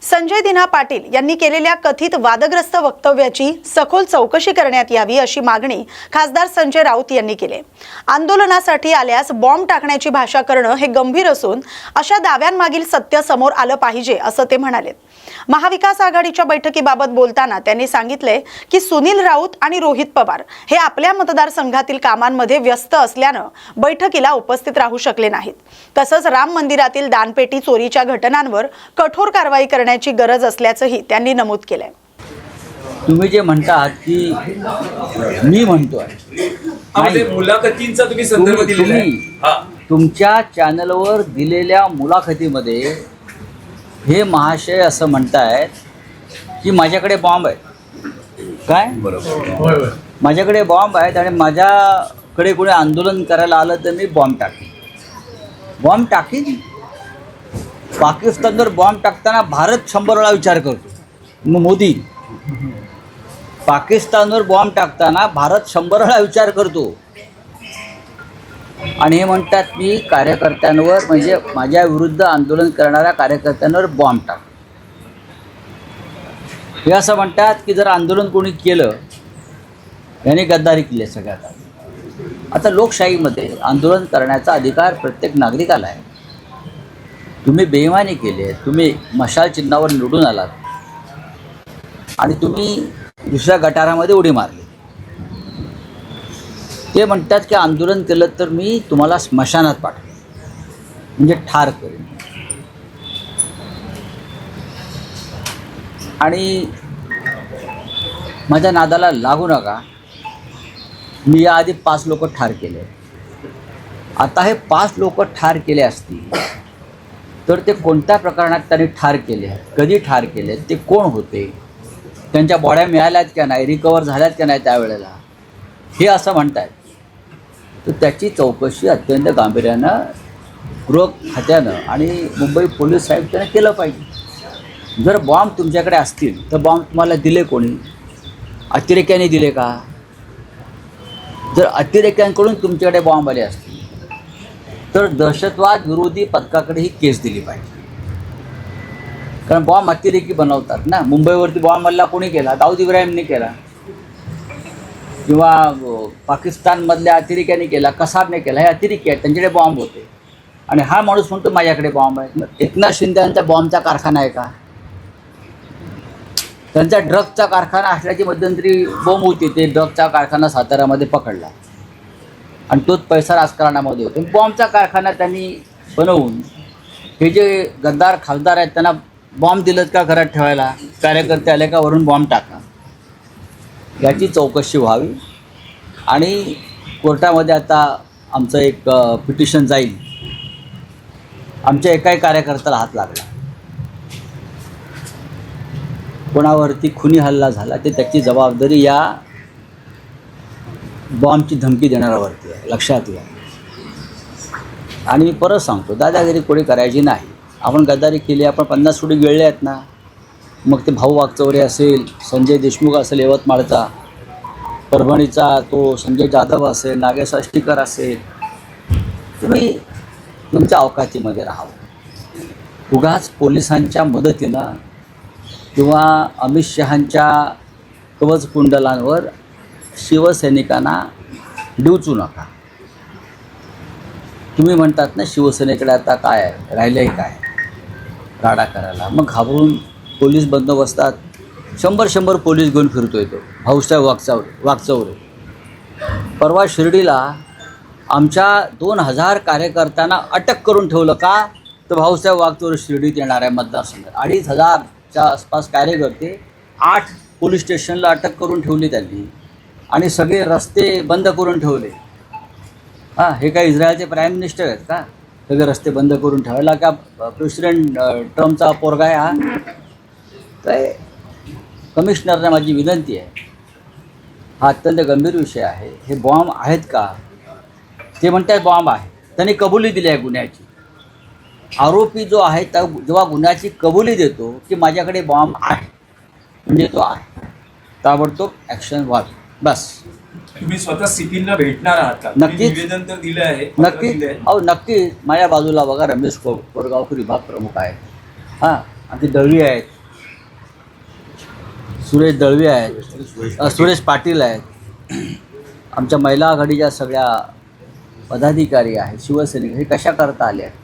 संजय दिना पाटील यांनी केलेल्या कथित वादग्रस्त वक्तव्याची सखोल चौकशी करण्यात यावी अशी मागणी खासदार संजय राऊत यांनी केली। आंदोलनासाठी आल्यास बॉम्ब टाकण्याची भाषा करणं हे गंभीर असून अशा दाव्यांमागील सत्य समोर आलं पाहिजे असं ते म्हणाले। महाविकास आघाडीच्या बैठकीबाबत बोलताना त्यांनी सांगितले की सुनील राऊत आणि रोहित पवार हे आपल्या मतदारसंघातील कामांमध्ये व्यस्त असल्यानं बैठकीला उपस्थित राहू शकले नाहीत। तसंच राम मंदिरातील दानपेटी चोरीच्या घटनांवर कठोर कारवाई करण्याची गरज असल्याचंही त्यांनी नमूद केलंय। तुम्ही जे म्हणतात की मी म्हणतोय मुलाखतींचा तुम्ही संदर्भ दिलेला आहे। तुमच्या चॅनलवर दिलेल्या मुलाखतीमध्ये हे महाशय असं म्हणतायत की माझ्याकडे बॉम्ब आहे। काय बरोबर, माझ्याकडे बॉम्ब आहेत आणि माझ्याकडे कोणी आंदोलन करायला आलं तर मी बॉम्ब टाकीन। पाकिस्तानवर बॉम्ब टाकताना भारत 100 वेळा विचार करतो। मग मोदी पाकिस्तानवर बॉम्ब टाकताना भारत 100 वेळा विचार करतो आणि हे म्हणतात मी कार्यकर्त्यांवर म्हणजे माझ्या विरुद्ध आंदोलन करणाऱ्या कार्यकर्त्यांवर बॉम्ब टाक। हे असं म्हणतात की जर आंदोलन कोणी केलं याने गद्दारी केली सगळ्यात। आता लोकशाहीमध्ये आंदोलन करण्याचा अधिकार प्रत्येक नागरिकाला आहे। तुम्ही बेईमानी केली, तुम्ही मशाल चिन्हावर निवडून आलात आणि तुम्ही दुसऱ्या गटारामध्ये उडी मारली। ते म्हणतात की आंदोलन केलं तर मी तुम्हाला स्मशानात पाठवेन, म्हणजे ठार करेन। आणि माझ्या नादाला लागू नका, मी याआधी 5 लोक ठार केले। आता हे 5 लोक ठार केले असतील तर ते कोणत्या प्रकरणात त्यांनी ठार केले, कधी ठार केले, ते कोण होते, त्यांच्या बॉड्या मिळाल्यात का नाही, रिकवर झाल्यात का नाही त्यावेळेला, हे असं म्हणतात। तर त्याची चौकशी अत्यंत गांभीर्यानं गृह खात्यानं आणि मुंबई पोलीस आयुक्तांनी केलं पाहिजे। जर बॉम्ब तुमच्याकडे असतील तर बॉम्ब तुम्हाला दिले कोणी, अतिरेक्यांनी दिले का? जर अतिरेक्यांकडून तुमच्याकडे बॉम्ब आले असतील तर दहशतवाद विरोधी पथकाकडे ही केस दिली पाहिजे, कारण बॉम्ब अतिरेकी बनवतात ना। मुंबईवरती बॉम्ब हल्ला कोणी केला? दाऊद इब्राहिमने केला किंवा पाकिस्तानमधल्या अतिरेक्यांनी केला, कसाबने केला। हे अतिरेकी आहेत, त्यांच्याकडे बॉम्ब होते आणि हा माणूस म्हणतो माझ्याकडे बॉम्ब आहे। एकनाथ शिंदे यांचा बॉम्बचा कारखाना आहे का? त्यांचा ड्रगचा कारखाना असल्याची मध्यंतरी बोंब होती, ते ड्रगचा कारखाना साताऱ्यामध्ये पकडला आणि तोच पैसा राजकारणामध्ये होतो। बॉम्बचा कारखाना त्यांनी बनवून हे जे गद्दार खासदार आहेत त्यांना बॉम्ब दिलं का घरात ठेवायला? कार्यकर्ते आले का वरून बॉम्ब टाका, याची चौकशी व्हावी। आणि कोर्टामध्ये आता आमचं एक पिटिशन जाईल। आमच्या एकाही कार्यकर्त्याला हात लागला, कोणावरती खुनी हल्ला झाला ते त्याची जबाबदारी या बॉम्बची धमकी देणाऱ्यावरती आहे, लक्षात घ्या। आणि मी परत सांगतो, दादागिरी कोणी करायची नाही। आपण गद्दारी केली, आपण 50 कोटी गिळले आहेत ना, मग ते भाऊ वागचौरे असेल, संजय देशमुख असेल यवतमाळचा, परभणीचा तो संजय जाधव असेल, नागेश आष्टीकर असेल, तुम्ही तुमच्या अवकातीमध्ये राहावं। उगाच पोलिसांच्या मदतीनं किंवा अमित शहांच्या कवचकुंडलांवर शिवसैनिकांना डिवचू नका। तुम्ही म्हणतात ना शिवसेनेकडे आता काय आहे, राहिलंही काय राडा करायला, मग घाबरून पोलीस बंदोबस्तात 100 पोलीस घेऊन फिरतोय तो भाऊसाहेब वागचौरे। परवा शिर्डीला आमच्या 2000 कार्यकर्त्यांना अटक करून ठेवलं का? तर भाऊसाहेब वागचौरे शिर्डीत येणार आहे मतदारसंघात। 2500च्या आसपास कार्यकर्ते 8 पोलीस स्टेशनला अटक करून ठेवली त्यांनी आणि सगळे रस्ते बंद करून ठेवले। हे काय इस्रायलचे प्राईम मिनिस्टर आहेत का? सगळे रस्ते बंद करून ठेवायला का प्रेसिडेंट ट्रम्पचा पोरगा आहे हा? काय कमिशनरना माझी विनंती आहे, हा अत्यंत गंभीर विषय आहे। हे बॉम्ब आहेत का? ते म्हणतात बॉम्ब आहे, त्यांनी कबुली दिली आहे गुन्ह्याची। आरोपी जो आहे त्या जेव्हा गुन्ह्याची कबुली देतो की माझ्याकडे बॉम्ब आहे म्हणजे तो आहे, ताबडतोब ॲक्शन व्हावी बस। तुम्ही स्वतः सीपींना भेटणार आहात का? नक्कीच, निवेदन तर दिलं आहे, नक्की। अहो नक्की, माझ्या बाजूला बघा रमेश कोरगावकर विभाग प्रमुख आहेत, आणि ते दळवी आहेत, सुरेश दळवी आहेत, सुरेश पाटील आहेत, आमच्या महिला आघाडीच्या सगळ्या पदाधिकारी आहेत, शिवसैनिक, हे कशा करता आले आहेत?